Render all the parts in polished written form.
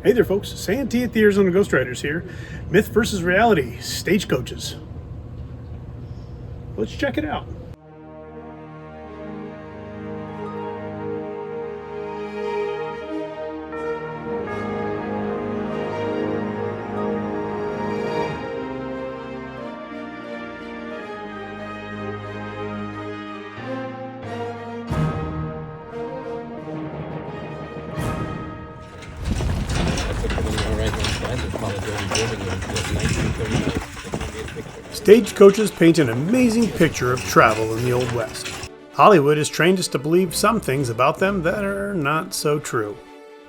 Hey there folks, Santee at the Arizona Ghost Riders here. Myth versus reality, stagecoaches. Let's check it out. Stagecoaches paint an amazing picture of travel in the Old West. Hollywood has trained us to believe some things about them that are not so true.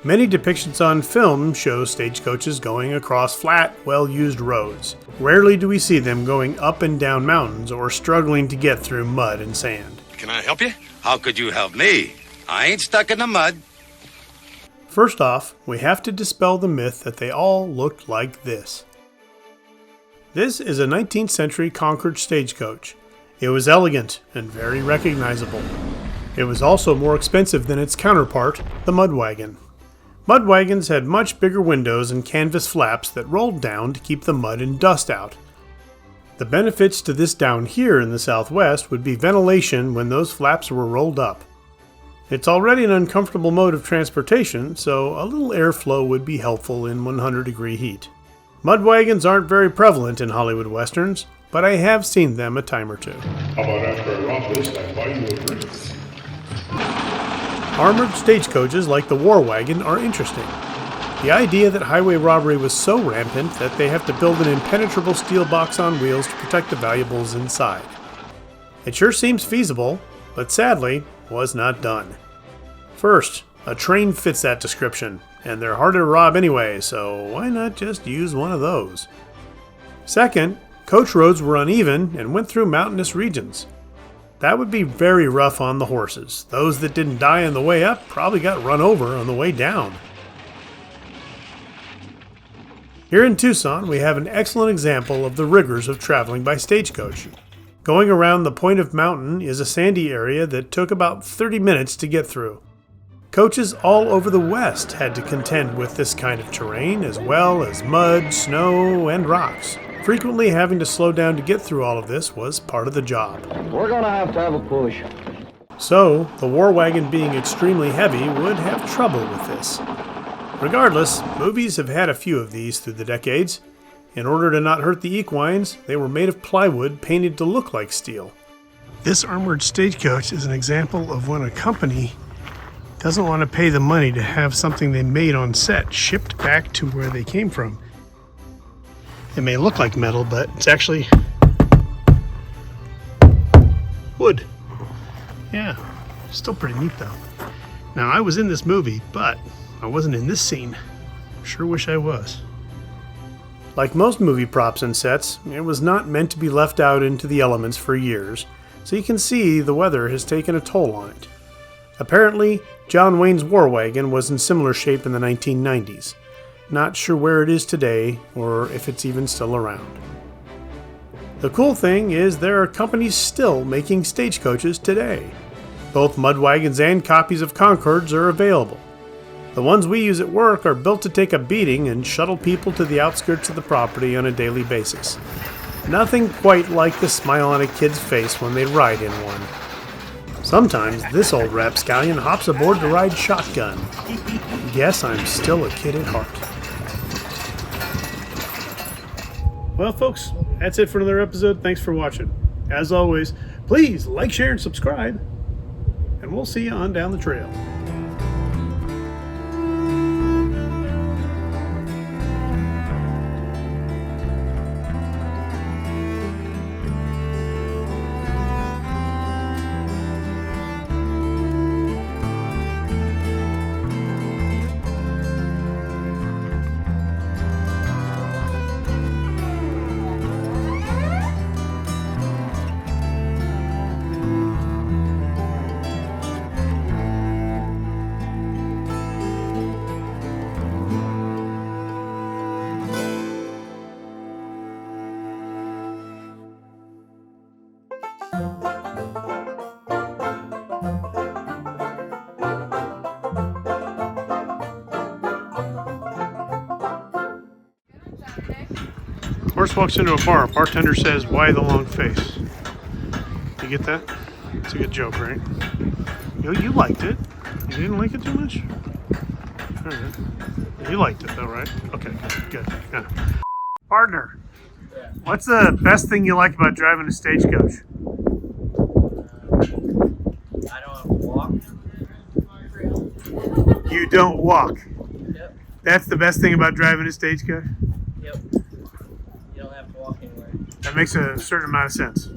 Many depictions on film show stagecoaches going across flat, well-used roads. Rarely do we see them going up and down mountains or struggling to get through mud and sand. Can I help you? How could you help me? I ain't stuck in the mud. First off, we have to dispel the myth that they all looked like this. This is a 19th century Concord stagecoach. It was elegant and very recognizable. It was also more expensive than its counterpart, the mud wagon. Mud wagons had much bigger windows and canvas flaps that rolled down to keep the mud and dust out. The benefits to this down here in the Southwest would be ventilation when those flaps were rolled up. It's already an uncomfortable mode of transportation, so a little airflow would be helpful in 100-degree heat. Mud wagons aren't very prevalent in Hollywood westerns, but I have seen them a time or two. How about after I rob this, I buy you a drink? Armored stagecoaches like the War Wagon are interesting. The idea that highway robbery was so rampant that they have to build an impenetrable steel box on wheels to protect the valuables inside. It sure seems feasible, but sadly, was not done. First, a train fits that description, and they're harder to rob anyway, so why not just use one of those? Second, coach roads were uneven and went through mountainous regions. That would be very rough on the horses. Those that didn't die on the way up probably got run over on the way down. Here in Tucson, we have an excellent example of the rigors of traveling by stagecoach. Going around the point of mountain is a sandy area that took about 30 minutes to get through. Coaches all over the West had to contend with this kind of terrain, as well as mud, snow, and rocks. Frequently having to slow down to get through all of this was part of the job. We're gonna have a push. So, the War Wagon being extremely heavy would have trouble with this. Regardless, movies have had a few of these through the decades. In order to not hurt the equines, they were made of plywood painted to look like steel. This armored stagecoach is an example of when a company doesn't want to pay the money to have something they made on set shipped back to where they came from. It may look like metal, but it's actually wood. Yeah, still pretty neat though. Now, I was in this movie, but I wasn't in this scene. Sure wish I was. Like most movie props and sets, it was not meant to be left out into the elements for years, so you can see the weather has taken a toll on it. Apparently, John Wayne's War Wagon was in similar shape in the 1990s. Not sure where it is today, or if it's even still around. The cool thing is there are companies still making stagecoaches today. Both mud wagons and copies of Concords are available. The ones we use at work are built to take a beating and shuttle people to the outskirts of the property on a daily basis. Nothing quite like the smile on a kid's face when they ride in one. Sometimes this old rapscallion hops aboard to ride shotgun. Guess I'm still a kid at heart. Well, folks, that's it for another episode. Thanks for watching. As always, please like, share, and subscribe. And we'll see you on down the trail. Horse walks into a bar. Bartender says, "Why the long face?" You get that? It's a good joke, right? You liked it. You didn't like it too much? All right. You liked it though, right? Okay, good. Yeah. Partner, what's the best thing you like about driving a stagecoach? I don't have to walk. You don't walk. Yep. That's the best thing about driving a stagecoach? Yep. You don't have to walk anywhere. That makes a certain amount of sense.